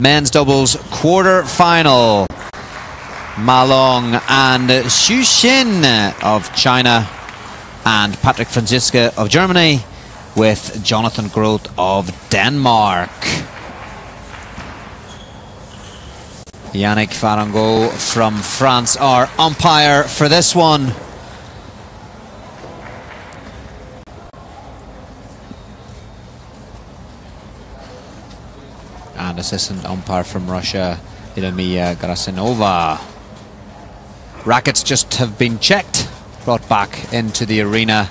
Men's doubles quarter-final. Ma Long and Xu Xin of China and Patrick Franziska of Germany with Jonathan Groth of Denmark. Yannick Farango from France, our umpire for this one. And assistant umpire from Russia, Iramia Grasinova. Rackets just have been checked, brought back into the arena.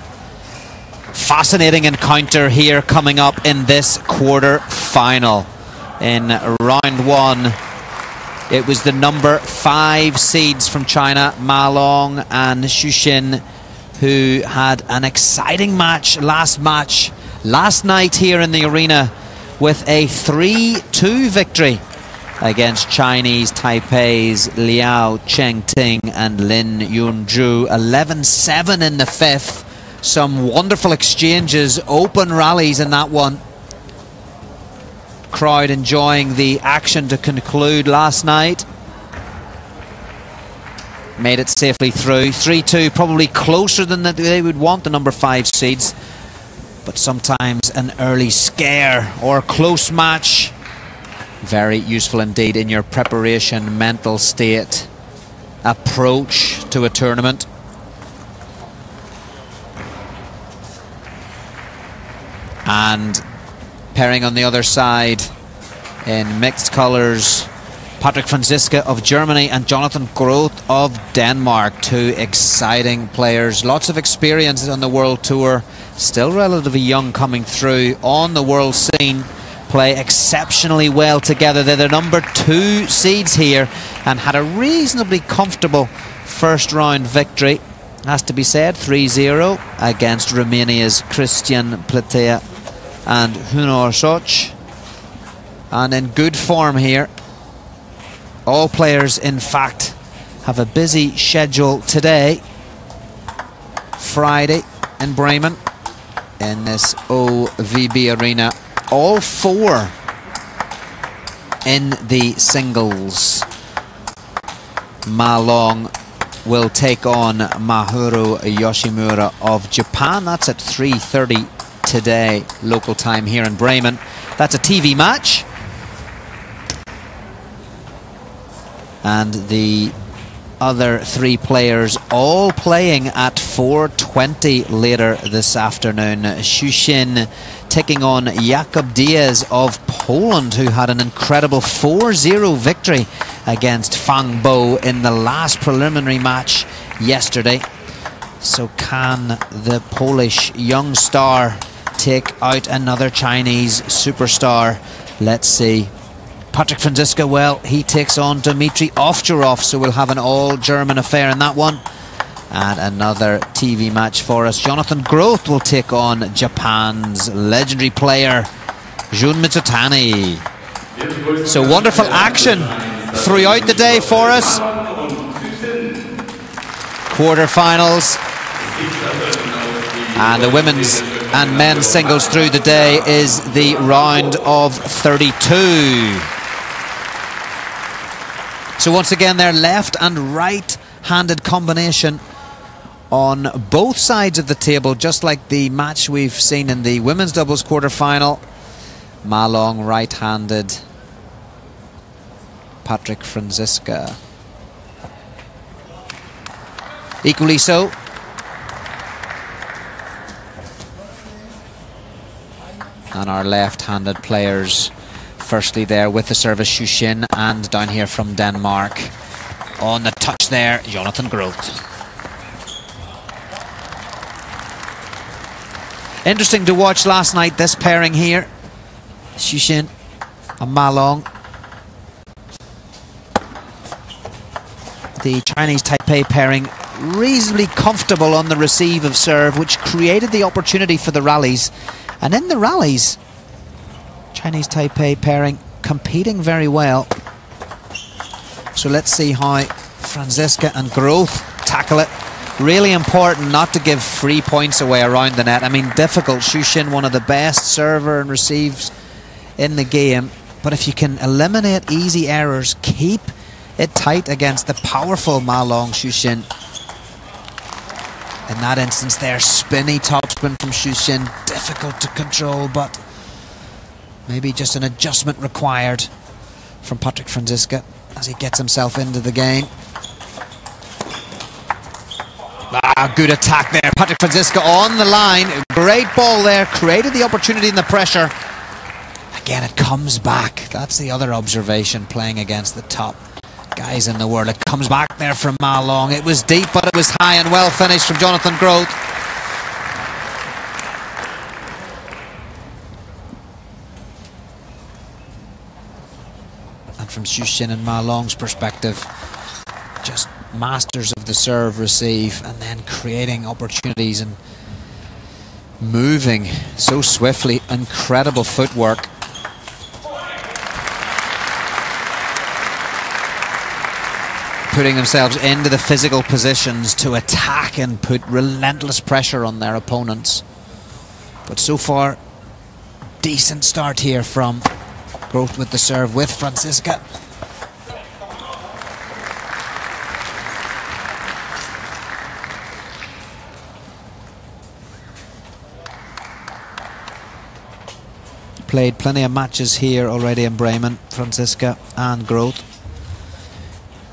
Fascinating encounter here coming up in this quarter final. In round one, it was the number 5 seeds from China, Ma Long and Xu Xin, who had an exciting match last night here in the arena with a 3-2 victory against Chinese Taipei's Liao Chengting and Lin Yunzhu. 11-7 in the 5th. Some wonderful exchanges, open rallies in that one. Crowd enjoying the action to conclude last night. Made it safely through. 3-2, probably closer than they would want, the number 5 seeds. But sometimes an early scare or close match, very useful indeed in your preparation, mental state, approach to a tournament. And pairing on the other side in mixed colours, Patrick Franziska of Germany and Jonathan Groth of Denmark. 2 exciting players, lots of experience on the world tour, still relatively young coming through on the world scene. Play exceptionally well together. They're the number 2 seeds here and had a reasonably comfortable first round victory, has to be said, 3-0 against Romania's Cristian Pletea and Hunor Soch. And in good form here. All players, in fact, have a busy schedule today, Friday in Bremen, in this OVB arena. All 4 in the singles. Ma Long will take on Mahiro Yoshimura of Japan. That's at 3:30 today, local time here in Bremen. That's a TV match. And the other 3 players all playing at 4:20 later this afternoon. Xu Xin taking on Jakub Diaz of Poland, who had an incredible 4-0 victory against Fang Bo in the last preliminary match yesterday. So can the Polish young star take out another Chinese superstar? Let's see. Patrick Franziska, well, he takes on Dmitry Ovtcharov, so we'll have an all-German affair in that one. And another TV match for us. Jonathan Groth will take on Japan's legendary player, Jun Mitsutani. So wonderful action throughout the day for us. Quarterfinals. And the women's and men's singles through the day is the round of 32. So once again, their left and right-handed combination on both sides of the table, just like the match we've seen in the women's doubles quarter-final. Ma Long right-handed, Patrick Franziska equally so. And our left-handed players, firstly there with the service, Xu Xin, and down here from Denmark on the touch there, Jonathan Groth. Interesting to watch last night, this pairing here, Xu Xin and Ma Long. The Chinese Taipei pairing reasonably comfortable on the receive of serve, which created the opportunity for the rallies. And in the rallies, Chinese Taipei pairing competing very well. So let's see how Franziska and Groth tackle it. Really important not to give free points away around the net. I mean, difficult. Xu Xin, one of the best server and receives in the game. But if you can eliminate easy errors, keep it tight against the powerful Ma Long Xu Xin. In that instance there, spinny topspin from Xu Xin, difficult to control, but maybe just an adjustment required from Patrick Franziska as he gets himself into the game. Good attack there, Patrick Franziska on the line, great ball there, created the opportunity and the pressure. Again, it comes back. That's the other observation, playing against the top guys in the world. It comes back there from Ma Long. It was deep, but it was high, and well finished from Jonathan Groth. And from Xu Xin and Ma Long's perspective, just masters of the serve receive, and then creating opportunities and moving so swiftly. Incredible footwork. Putting themselves into the physical positions to attack and put relentless pressure on their opponents. But so far, decent start here from Groth with the serve with Franziska. Played plenty of matches here already in Bremen, Franziska and Groth,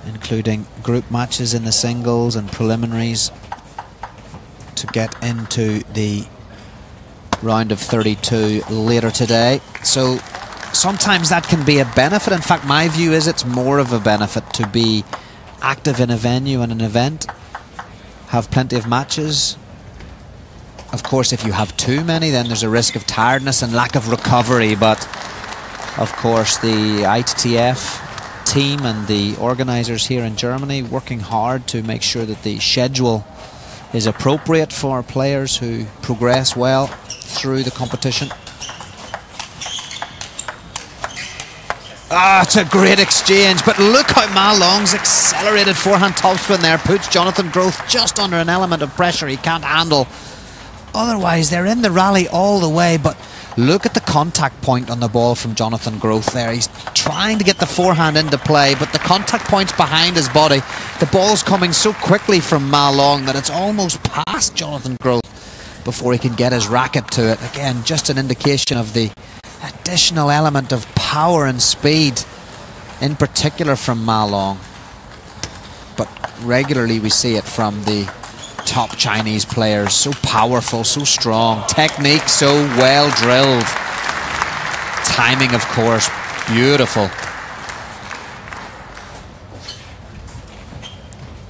including group matches in the singles and preliminaries to get into the round of 32 later today. So sometimes that can be a benefit. In fact, my view is it's more of a benefit to be active in a venue and an event, have plenty of matches. Of course, if you have too many, then there's a risk of tiredness and lack of recovery. But of course, the ITTF team and the organisers here in Germany working hard to make sure that the schedule is appropriate for players who progress well through the competition. It's a great exchange, but look how Ma Long's accelerated forehand topspin there puts Jonathan Groth just under an element of pressure he can't handle. Otherwise, they're in the rally all the way, but look at the contact point on the ball from Jonathan Groth there. He's trying to get the forehand into play, but the contact point's behind his body. The ball's coming so quickly from Ma Long that it's almost past Jonathan Groth before he can get his racket to it. Again, just an indication of the additional element of power and speed, in particular from Ma Long. But regularly we see it from the top Chinese players. So powerful, so strong, technique so well drilled, timing of course beautiful.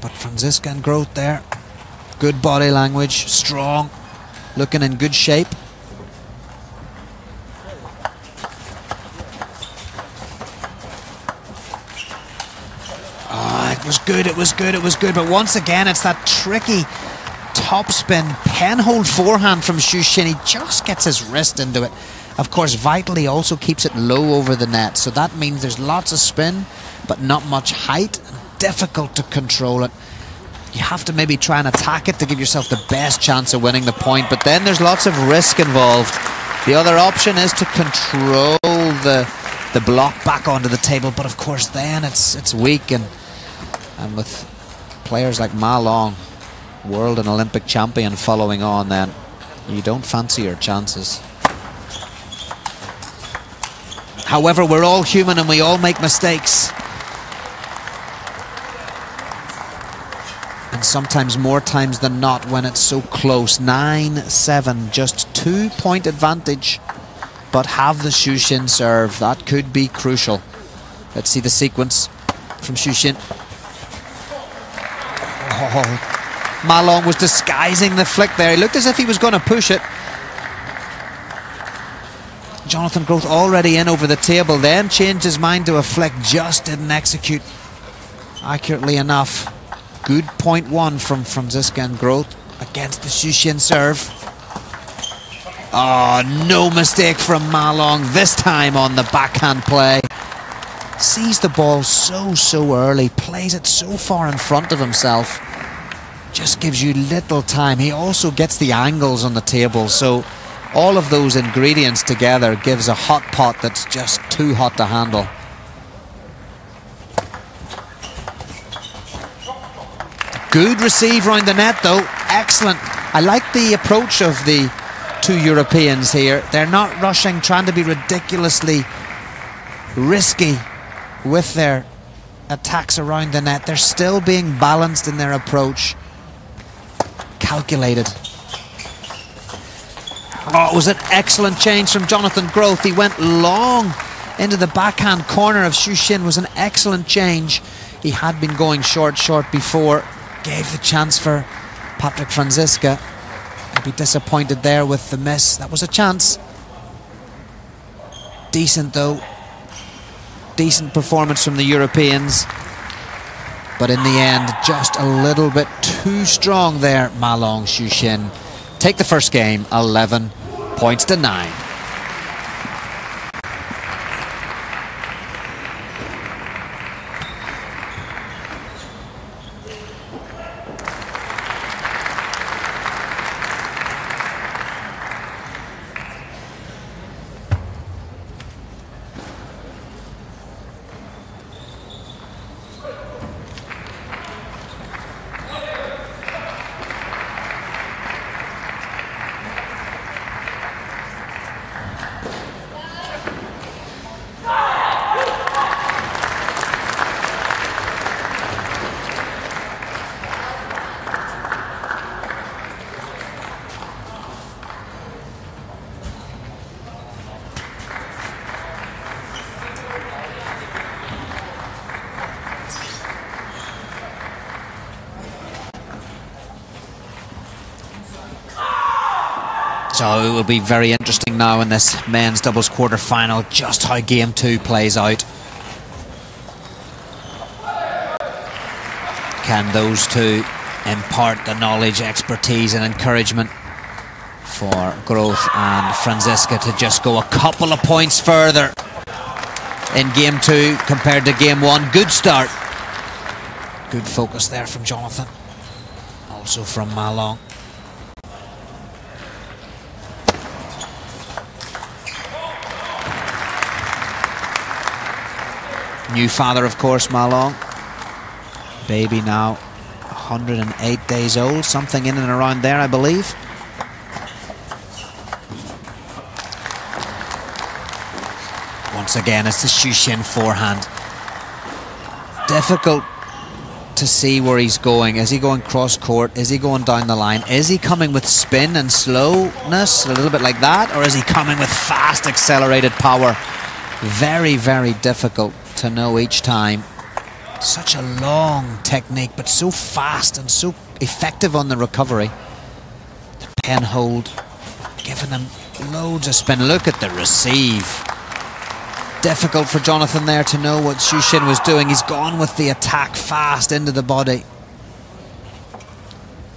But Franziska and Groth there, good body language, strong, looking in good shape. It was good, it was good, it was good, but once again it's that tricky topspin penhold forehand from Xu Xin. He just gets his wrist into it. Of course, vitally also keeps it low over the net, so that means there's lots of spin but not much height, difficult to control it. You have to maybe try and attack it to give yourself the best chance of winning the point, but then there's lots of risk involved. The other option is to control the block back onto the table, but of course then it's weak, and with players like Ma Long, world and Olympic champion, following on, then you don't fancy your chances. However, we're all human and we all make mistakes. And sometimes more times than not when it's so close. 9-7, just 2-point advantage, but have the Xu Xin serve. That could be crucial. Let's see the sequence from Xu Xin. Oh, Ma Long was disguising the flick there. He looked as if he was going to push it. Jonathan Groth already in over the table, then changed his mind to a flick, just didn't execute accurately enough. Good point one from Franziska and Groth against the Xu Xin serve. Oh, no mistake from Ma Long this time on the backhand play. Sees the ball so early, plays it so far in front of himself, just gives you little time. He also gets the angles on the table, so All of those ingredients together gives a hot pot that's just too hot to handle. Good receive round the net though, excellent. I like the approach of the two Europeans here. They're not rushing, trying to be ridiculously risky with their attacks around the net. They're still being balanced in their approach. Calculated. Oh, it was an excellent change from Jonathan Groth. He went long into the backhand corner of Xu Xin. Was an excellent change. He had been going short before. Gave the chance for Patrick Franziska. He'd be disappointed there with the miss. That was a chance. Decent though. Decent performance from the Europeans. But in the end, just a little bit too strong there, Ma Long, Xu Xin. Take the first game, 11 points to 9. So it will be very interesting now in this men's doubles quarter-final just how game 2 plays out. Can those two impart the knowledge, expertise and encouragement for Groth and Franziska to just go a couple of points further in game 2 compared to game 1. Good start. Good focus there from Jonathan. Also from Ma Long. New father, of course, Ma Long. Baby now 108 days old, something in and around there, I believe. Once again, it's the Xu Xin forehand. Difficult to see where he's going. Is he going cross court? Is he going down the line? Is he coming with spin and slowness, a little bit like that? Or is he coming with fast, accelerated power? Very, very difficult to know each time. Such a long technique, but so fast and so effective on the recovery. The pen hold, giving him loads of spin. Look at the receive. Difficult for Jonathan there to know what Xu Xin was doing. He's gone with the attack fast into the body.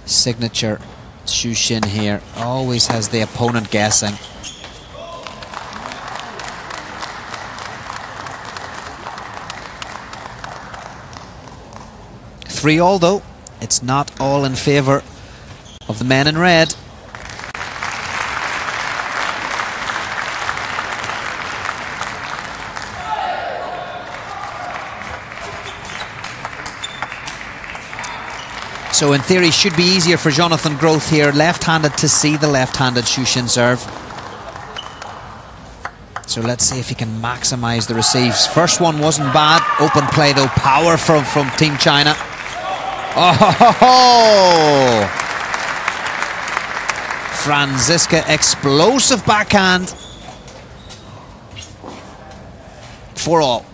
Signature Xu Xin here. Always has the opponent guessing. 3-all though. It's not all in favour of the men in red. So in theory should be easier for Jonathan Groth here, left-handed, to see the left-handed Xu Xin serve. So let's see if he can maximise the receives. First one wasn't bad. Open play though, power from Team China. Oh! Franziska, explosive backhand. 4-all.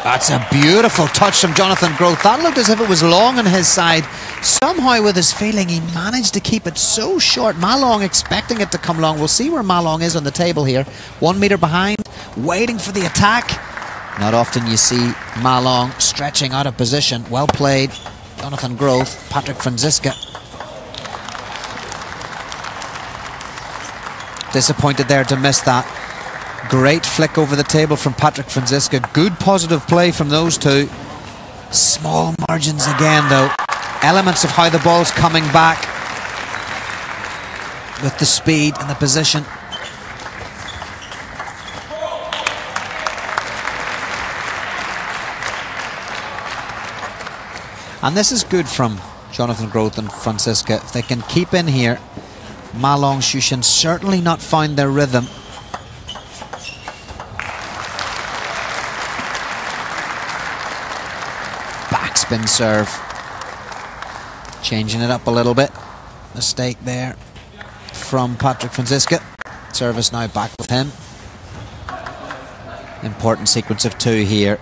That's a beautiful touch from Jonathan Groth. That looked as if it was long on his side. Somehow with his feeling he managed to keep it so short. Ma Long expecting it to come long. We'll see where Ma Long is on the table here. 1 meter behind, waiting for the attack. Not often you see Ma Long stretching out of position. Well played, Jonathan Groth. Patrick Franziska. Disappointed there to miss that. Great flick over the table from Patrick Franziska. Good positive play from those two. Small margins again, though. Elements of how the ball's coming back with the speed and the position. And this is good from Jonathan Groth and Franziska. If they can keep in here, Ma Long, Xu Xin certainly not found their rhythm. Backspin serve. Changing it up a little bit. Mistake there from Patrick Franziska. Service now back with him. Important sequence of two here.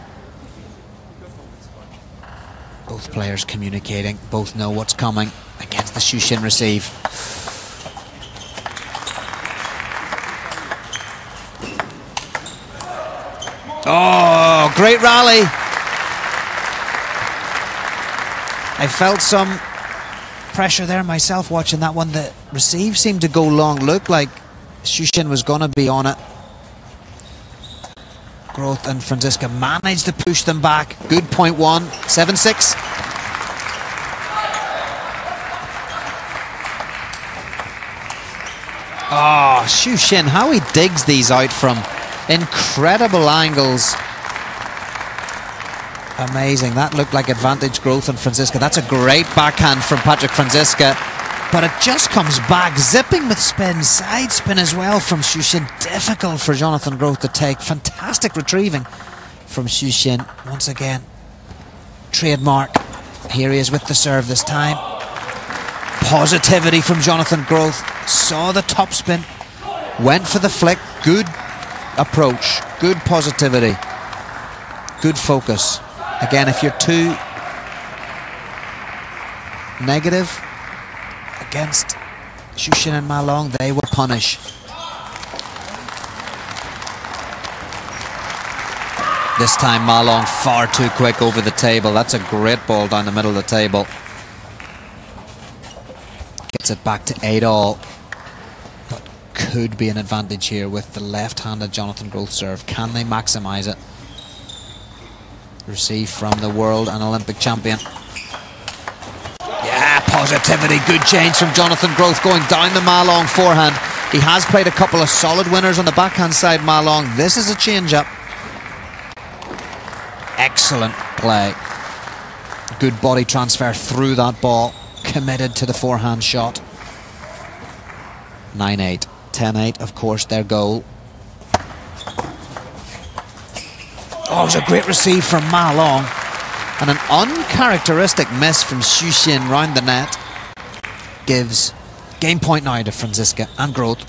Both players communicating, both know what's coming against the Xu Xin receive. Oh, great rally. I felt some pressure there myself watching that one. The receive seemed to go long. Looked like Xu Xin was going to be on it. Groth and Franziska managed to push them back. Good point one. 7-6. Oh, Xu Xin, how he digs these out from incredible angles. Amazing. That looked like advantage Groth and Franziska. That's a great backhand from Patrick Franziska. But it just comes back, zipping with spin, side spin as well from Xu Xin. Difficult for Jonathan Groth to take. Fantastic retrieving from Xu Xin. Once again, trademark. Here he is with the serve this time. Positivity from Jonathan Groth. Saw the topspin, went for the flick. Good approach, good positivity, good focus. Again, if you're too negative against Xu Xin and Ma Long, they will punish. This time Ma Long far too quick over the table. That's a great ball down the middle of the table. Gets it back to 8-all. But could be an advantage here with the left-handed Jonathan Groth serve. Can they maximise it? Receive from the world and Olympic champion. Yeah, positivity. Good change from Jonathan Groth going down the Ma Long forehand. He has played a couple of solid winners on the backhand side, Ma Long. This is a change-up. Excellent play. Good body transfer through that ball. Committed to the forehand shot. 9-8. 10-8, of course, their goal. Oh, it was a great receive from Ma Long. And an uncharacteristic miss from Xu Xin round the net. Gives game point now to Franziska and Groth.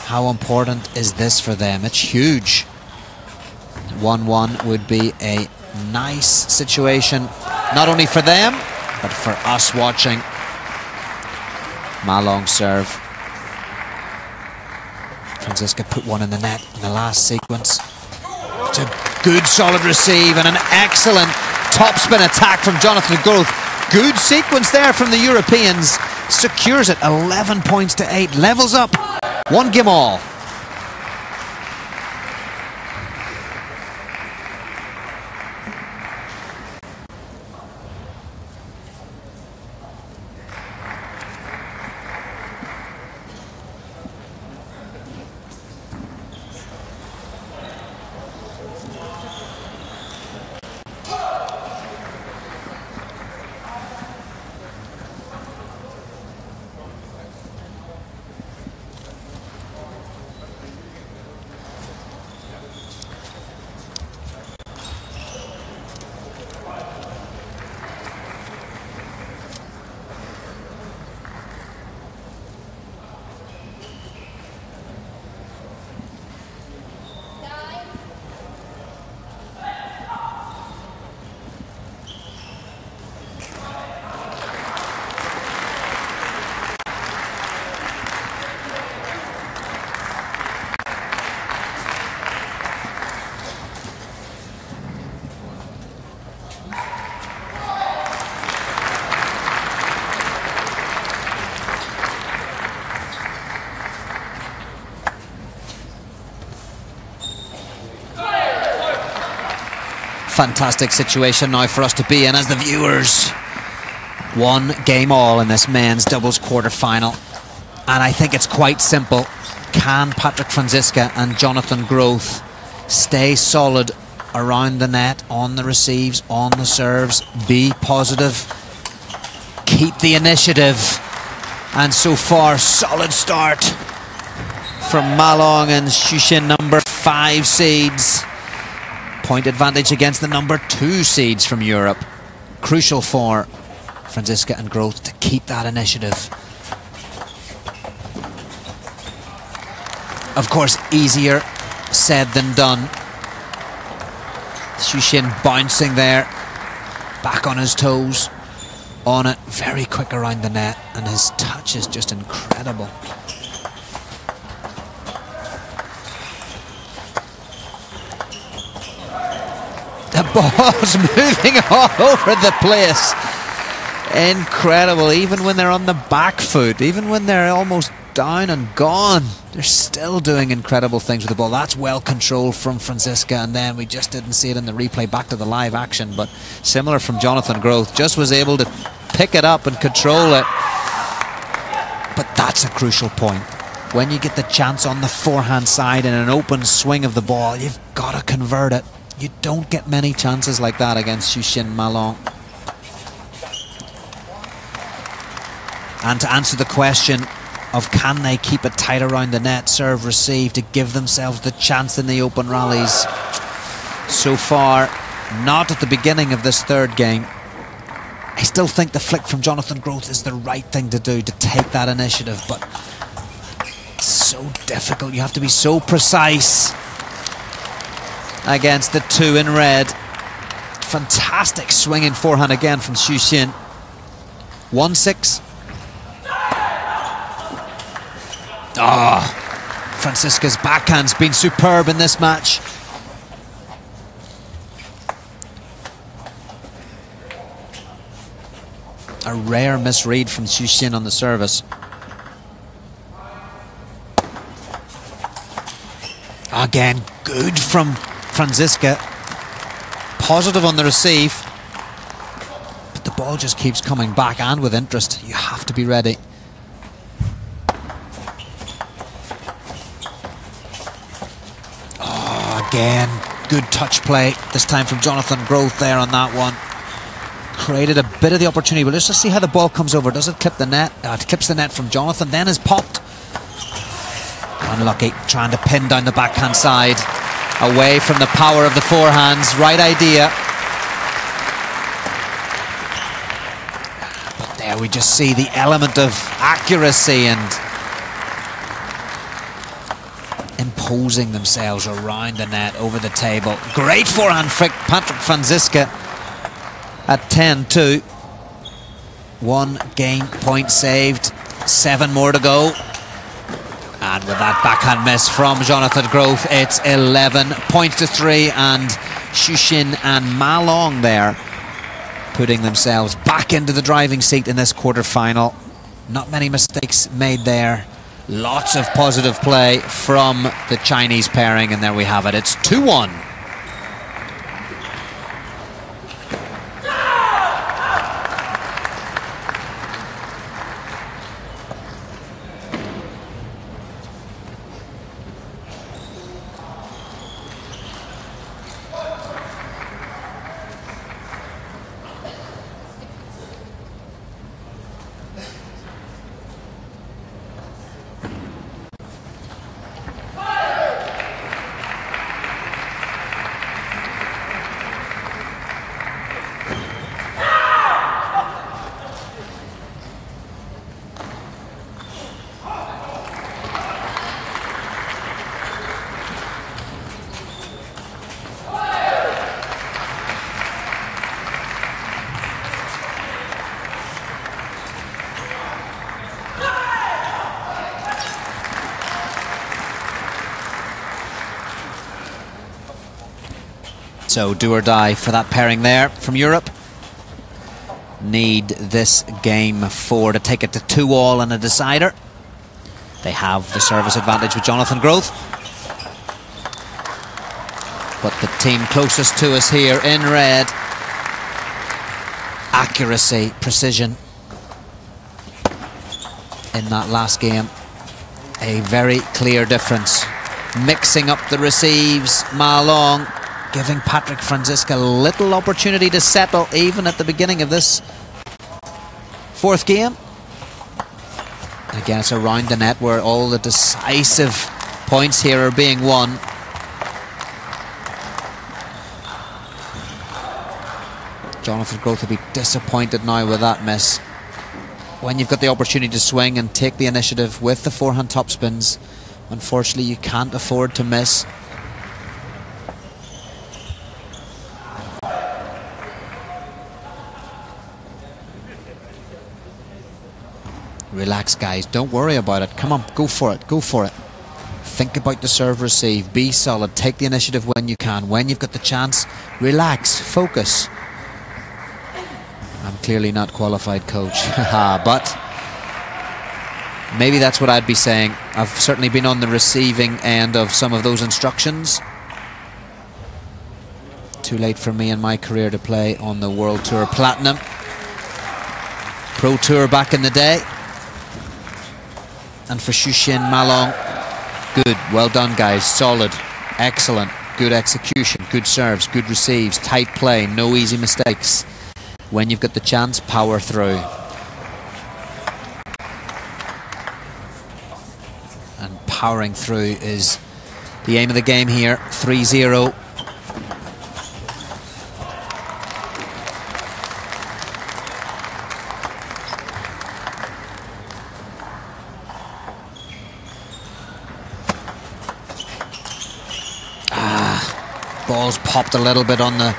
How important is this for them? It's huge. 1-1 would be a nice situation, not only for them, but for us watching. Ma Long serve. Franziska put one in the net in the last sequence. It's a good solid receive and an excellent topspin attack from Jonathan Groth. Good sequence there from the Europeans. Secures it 11 points to 8. Levels up. One game all. fantastic situation now for us to be in as the viewers. 1 game all in this men's doubles quarter-final. And I think it's quite simple. Can Patrick Franziska and Jonathan Groth stay solid around the net, on the receives, on the serves, be positive, keep the initiative? And so far, solid start from Malong and Shushin, number 5 seeds. Point advantage against the number 2 seeds from Europe. Crucial for Franziska and Groth to keep that initiative. Of course, easier said than done. Shushin bouncing there, back on his toes, on it, very quick around the net, and his touch is just incredible. The ball's moving all over the place. Incredible, even when they're on the back foot, even when they're almost down and gone, they're still doing incredible things with the ball. That's well controlled from Franziska, and then we just didn't see it in the replay. Back to the live action, but similar from Jonathan Groth, just was able to pick it up and control it. But that's a crucial point. When you get the chance on the forehand side in an open swing of the ball, you've got to convert it. You don't get many chances like that against Shushin Malong. And to answer the question of can they keep it tight around the net, serve, receive, to give themselves the chance in the open rallies. So far, not at the beginning of this third game. I still think the flick from Jonathan Groth is the right thing to do, to take that initiative, but it's so difficult. You have to be so precise against the 2 in red. Fantastic swinging forehand again from Shushin. 1-6. Franziska's backhand's been superb in this match. A rare misread from Shushin on the service. Again, good from Franziska. Positive on the receive. But the ball just keeps coming back, and with interest. You have to be ready. Again, good touch play, this time from Jonathan Groth there on that one. Created a bit of the opportunity, but let's just see how the ball comes over. Does it clip the net? It clips the net from Jonathan, then is popped. Unlucky, trying to pin down the backhand side, away from the power of the forehands. Right idea. But there we just see the element of accuracy and imposing themselves around the net, over the table. Great forehand flick, Patrick Franziska at 10-2. 1 game point saved, 7 more to go. And with that backhand miss from Jonathan Groth, it's 11 points to 3, and Shushin and Malong there putting themselves back into the driving seat in this quarter-final. Not many mistakes made there. Lots of positive play from the Chinese pairing, and there we have it. It's 2-1. So do or die for that pairing there from Europe. Need this game 4 to take it to 2-all and a decider. They have the service advantage with Jonathan Groth. But the team closest to us here in red, accuracy, precision in that last game, a very clear difference. Mixing up the receives, Ma Long giving Patrick Franziska little opportunity to settle even at the beginning of this fourth game. Again, it's around the net where all the decisive points here are being won. Jonathan Groth will be disappointed now with that miss. When you've got the opportunity to swing and take the initiative with the forehand topspins, unfortunately you can't afford to miss. Relax, guys, don't worry about it. Come on, go for it, go for it. Think about the serve receive, be solid, take the initiative when you can. When you've got the chance, relax, focus. I'm clearly not qualified coach, but maybe that's what I'd be saying. I've certainly been on the receiving end of some of those instructions. Too late for me in my career to play on the World Tour Platinum. Pro Tour back in the day. And for Shushin Ma Long, good, well done guys, solid, excellent, good execution, good serves, good receives, tight play, no easy mistakes. When you've got the chance, power through. And powering through is the aim of the game here. 3-0. Balls popped a little bit on the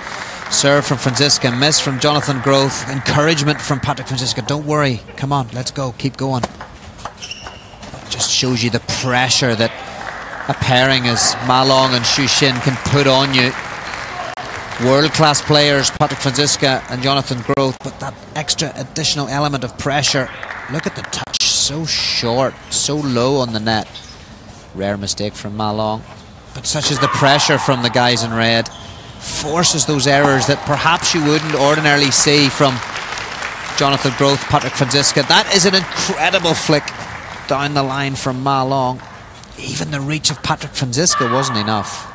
serve from Franziska, miss from Jonathan Groth, encouragement from Patrick Franziska. Don't worry, come on, let's go, keep going. Just shows you the pressure that a pairing as Ma Long and Shushin can put on you. World-class players, Patrick Franziska and Jonathan Groth, but that extra additional element of pressure. Look at the touch, so short, so low on the net. Rare mistake from Ma Long. But such is the pressure from the guys in red, forces those errors that perhaps you wouldn't ordinarily see from Jonathan Groth, Patrick Franziska. That is an incredible flick down the line from Ma Long. Even the reach of Patrick Franziska wasn't enough.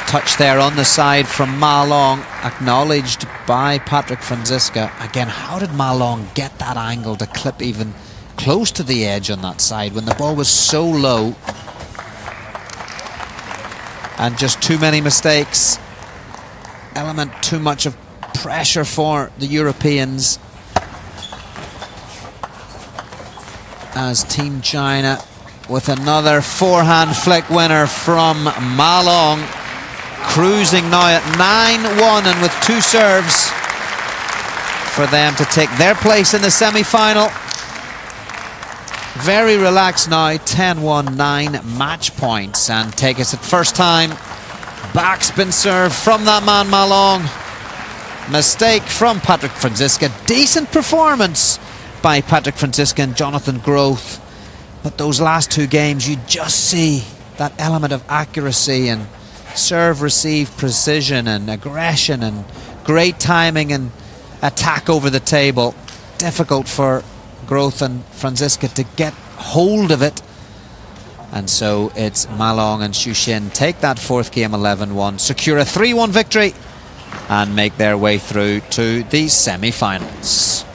Touch there on the side from Ma Long, acknowledged by Patrick Franziska. Again, how did Ma Long get that angle to clip even close to the edge on that side when the ball was so low? And just too many mistakes. Element too much of pressure for the Europeans. As Team China with another forehand flick winner from Ma Long. Cruising now at 9-1 and with two serves for them to take their place in the semi-final. Very relaxed now, 10-1, 9 match points, and take us at first time. Backspin serve from that man Ma Long. Mistake from Patrick Franziska. Decent performance by Patrick Franziska and Jonathan Groth. But those last two games, you just see that element of accuracy and serve, receive, precision and aggression and great timing and attack over the table. Difficult for Groth and Franziska to get hold of it. And so it's Ma Long and Shushin take that fourth game 11-1, secure a 3-1 victory and make their way through to the semi-finals.